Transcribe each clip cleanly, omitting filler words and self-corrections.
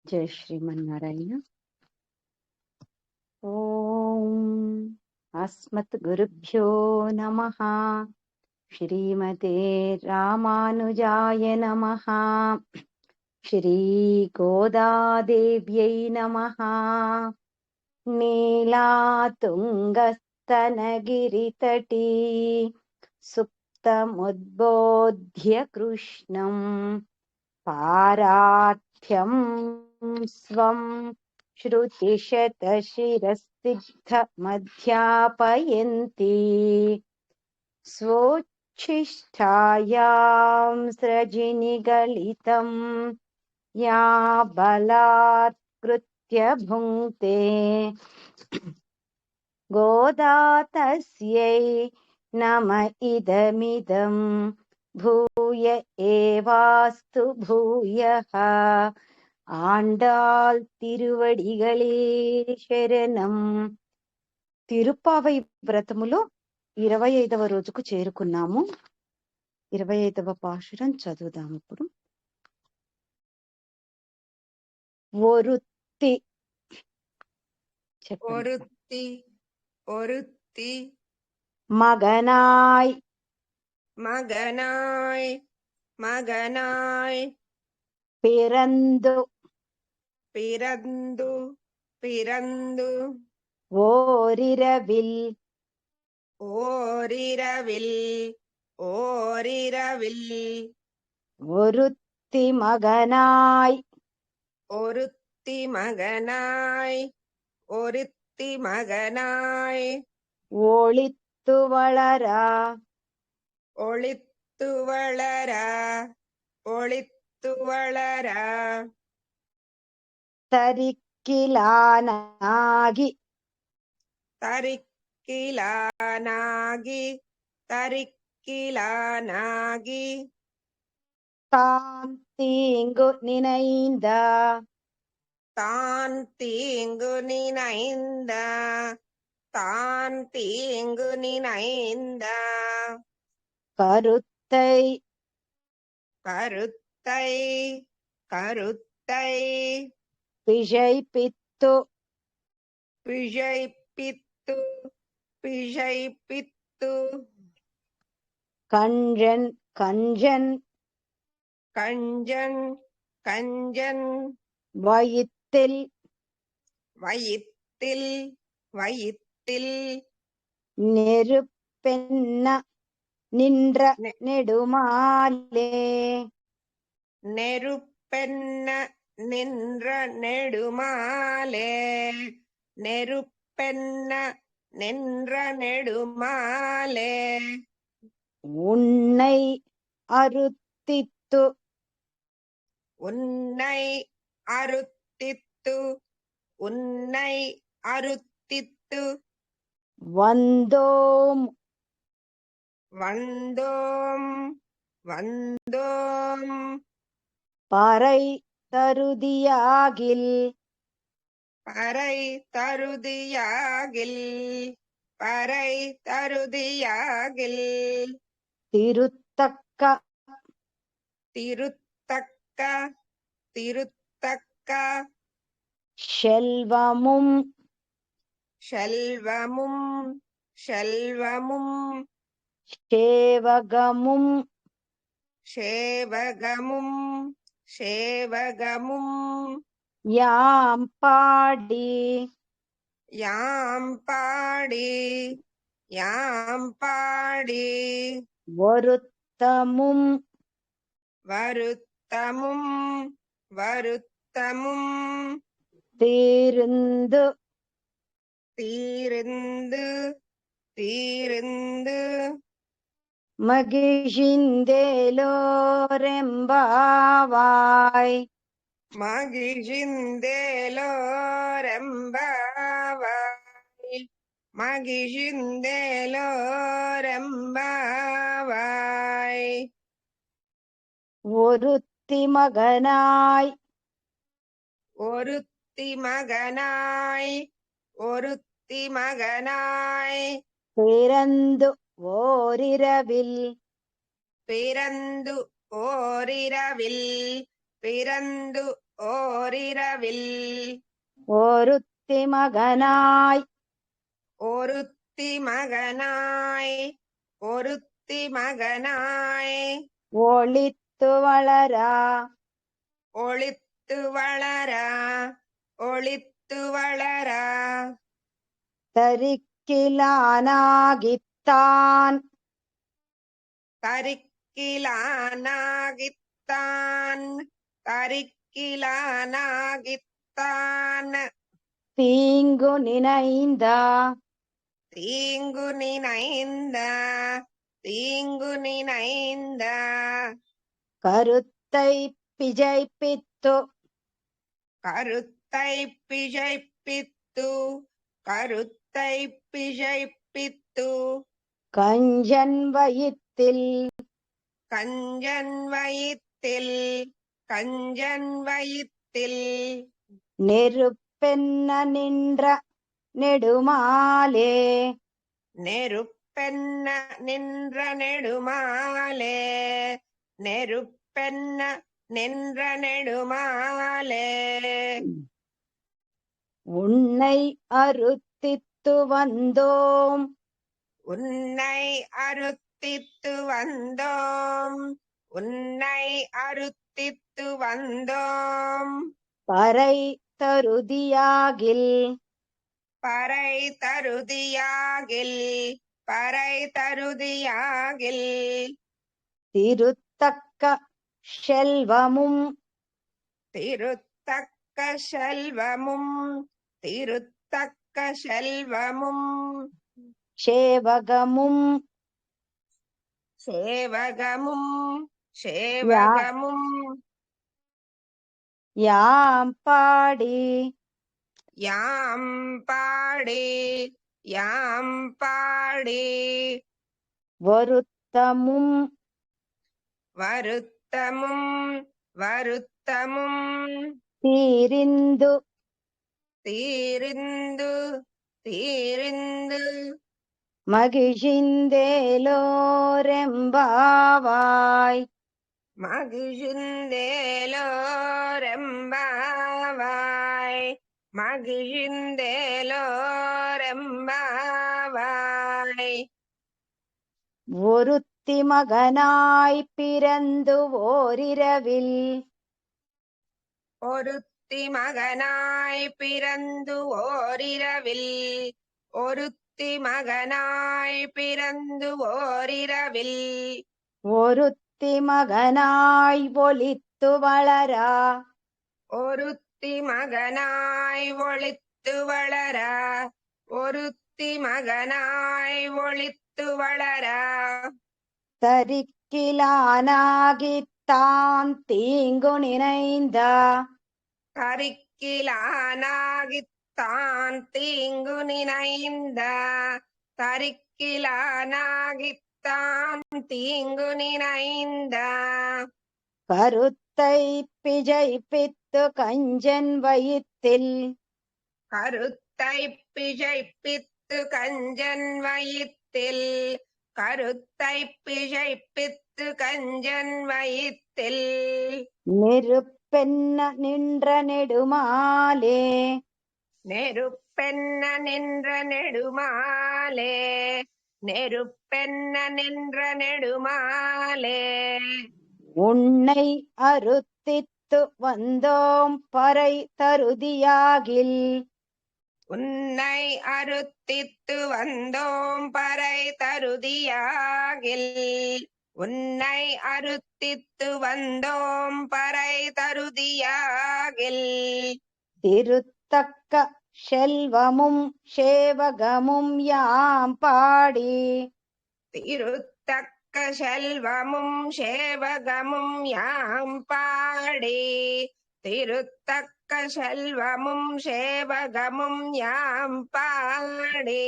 जय श्रीमन्नारायण। ओम अस्मद्गुरुभ्यो नमः। श्रीमते रामानुजाय नमः। श्री गोदादेव्यै नमः। नीलातुङ्गस्तनगिरितटी सुप्तमुद्बोध्य कृष्णम् पारार्थ्यं स्वं श्रुतिशतशिरसिद्धमध्यापयन्ती स्वोच्छिष्टायां स्रजिनिगलितं या बलात्कृत्य भुङ्क्ते गोदा तस्यै नम इदमिदं भूय एवास्तु भूयः। ஆண்டாள் తిరువడిగళే శరణం. తిరుపావై వ్రతములో 25వ రోజుకు చేరుకున్నాము. 25వ పాశురం చదువుదాము. ఇప్పుడు ఒరుత్తి చెప్పండి. ஒருத்தி ஒருத்தி மகனாய் மகனாய் மகனாய் பிறந்து பிறந்து பிறந்து ஓரிரவில் ஓரிரவில் ஓரிரவில் ஒருத்தி மகனாய் ஒருத்தி மகனாய் ஒருத்தி மகனாய் ஒளித்து வளரா ஒளித்து வளரா ஒளித்து வளரா தரிக்கிலானாகி தரிக்கிலானாகி தரிக்கிலானாகி தான் தீங்கு நினைந்த தான் தீங்கு நினைந்த தான் தீங்கு நினைந்த கருத்தை கருத்தை கருத்தை பிழைப்பித்து பிழைப்பித்து பிழைப்பித்து கஞ்சன் கஞ்சன் கஞ்சன் கஞ்சன் வயித்தில் வயித்தில் வயித்தில் நெருப்பென்ன நின்ற நெடுமாலே நெருப்பென்ன நின்ற நெடுமாலே நெருப்பென்ன நின்ற நெடுமாலே உன்னை அருத்தித்து உன்னை அருத்தித்து உன்னை அருத்தித்து வந்தோம் வந்தோம் வந்தோம் பறை தருதியாகில் பறை தருதியாகில் பறை தருதியாகில் திருத்தக்க திருத்தக்க திருத்தக்க செல்வமும் செல்வமும் செல்வமும் சேவகமும் சேவகமும் சேவகமும் யாம் பாடி யாம் பாடி யாம் பாடி வருத்தமும் வருத்தமும் வருத்தமும் தீர்ந்து தீர்ந்து தீர்ந்து மகிழ்ந்தேலோரெம்பாவாய் மகிழ்ந்தேலோரெம்பாவாய் மகிழ்ந்தேலோரெம்பாவாய் ஒருத்தி மகனாய் ஒருத்தி மகனாய் ஒருத்தி மகனாய் பிறந்து ஓரிரவில் பிறந்து ஓரிரவில் பிறந்து ஓரிரவில் ஒருத்தி மகனாய் ஒருத்தி மகனாய் ஒருத்தி மகனாய் ஒளித்து வளரா ஒளித்து வளரா ஒளித்து வளரா தரிக்கிலானாகித்தான் தரிக்கிலானாகித்தான் தரிக்கிலானாகித்தான் தீங்கு நினைந்தா தீங்கு நினைந்த தீங்கு நினைந்த கருத்தை பிஜைப்பித்து கருத்தை பிழைப்பித்து கருத்தை பிழைப்பித்து கஞ்சன் வயித்தில் கஞ்சன் வயித்தில் கஞ்சன் வயித்தில் நெருப்பென்ன நின்ற நெடுமாலே நெருப்பென்ன நின்ற நெடுமாலே நெருப்பென்ன நின்ற நெடுமாலே உன்னை அறுத்தித்து வந்தோம் உன்னை அறுத்தித்து வந்தோம் உன்னை அறுத்தித்து வந்தோம் பறை தருதியாகில் பறை தருதியாகில் பறை தருதியாகில் திருத்தக்க செல்வமும் திருத்தக்க செல்வமும் திருத்தக்க செல்வமும் சேவகமும் சேவகமும் சேவகமும் யாம் பாடி யாம் பாடி யாம் பாடி வருத்தமும் வருத்தமும் வருத்தமும் தீரிந்து தீரிந்து தீரிந்து மகிழ்ந்தேலோரெம்பாவாய் மகிழ்ந்தேலோரெம்பாவாய் மகிழ்ந்தேலோரெம்பாவாய் ஒருத்தி மகனாய் பிறந்து ஓரிரவில் ஒருத்தி மகனாய் பிறந்து ஓரிரவில் ஒருத்தி மகனாய் பிறந்து ஓரிரவில் ஒருத்தி மகனாய் ஒளித்து வளரா ஒருத்தி மகனாய் ஒளித்து வளரா ஒருத்தி மகனாய் ஒளித்து வளரா தரிக்கிலானாகித்தான் தீங்கு நினைந்தா தரிக்கிலானாகித்தான் தீங்கு நினைந்த தரிக்கிலானாகித்தான் தீங்கு நினைந்த கருத்தை பிஜைப்பித்து கஞ்சன் வயித்தில் கருத்தை பிழைப்பித்து கஞ்சன் வயித்தில் கருத்தை பிழைப்பித்து கஞ்சன் வயித்தில் நெருப்பென்ன நின்ற நெடுமாலே நெருப்பென்ன நின்ற நெடுமாலே நெருப்பென்ன நின்ற நெடுமாலே உன்னை அறுத்தித்து வந்தோம் பறை தருதியாகில் உன்னை அறுத்தித்து வந்தோம் பறை தருதியாகில் உன்னை அறுத்தித்து வந்தோம் பறை தருதியாகில் திருத்தக்க செல்வமும் சேவகமும் யாம் பாடி திருத்தக்க செல்வமும் சேவகமும் யாம் பாடி திருத்தக்க செல்வமும் சேவகமும் யாம் பாடி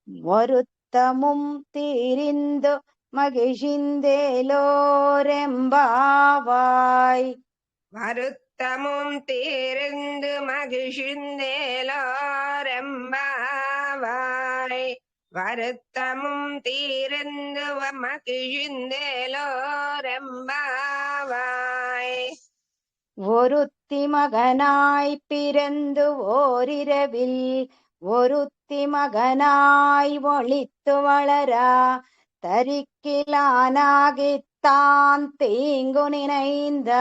வருத்தமும் தீரிந்து மகிழ்ந்தேலோரெம்பாவாய் வருத்தமும் தீர்ந்து மகிழ்ந்தேலோரெம்பாவாய் வருத்தமும் தீர்ந்து மகிழ்ந்தேலோரெம்பாவாய் ஒருத்தி மகனாய் பிறந்து ஓரிரவில் ஒருத்தி மகனாய் ஒளித்து வளரா தரிக்கிலானாகித்தான் தீங்கு நினைந்த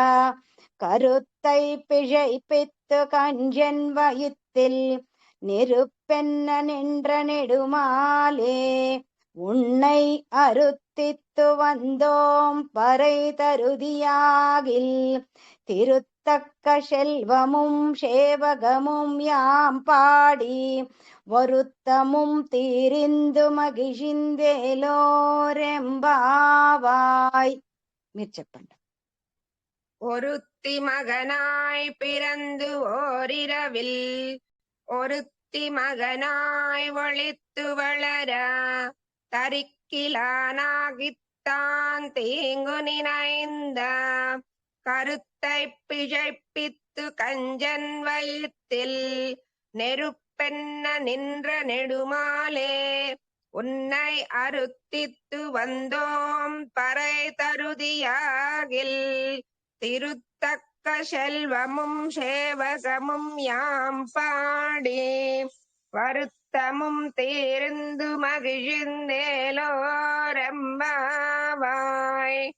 கருத்தை பிழைப்பித்து கஞ்சன் வயித்தில் நெருப்பென்ன நின்ற நெடுமாலே உன்னை அருத்தித்து வந்தோம் பறை தருதியாகில் திருத்தக்க செல்வமும் சேவகமும் யாம் பாடி வருத்தமும் தீரிந்து மகிழ்ந்தேலோரெம்பாவாய். மிர்ச்சப்பண்ட ஒருத்தி மகனாய் பிறந்து ஓரிரவில் ஒருத்தி மகனாய் ஒளித்து வளர தரிக்கிலானாகித்தான் தீங்கு நினைந்த கருத்தை பிழைப்பித்து கஞ்சன் வயிற்றில் நெருப்பென்ன நின்ற நெடுமாலே உன்னை அருத்தித்து வந்தோம் பறை தருதியாகில் திருத்தக்க செல்வமும் சேவகமும் யாம் பாடி வருத்தமும் தீர்ந்து மகிழ்ந்தேலோரெம்பாவாய்.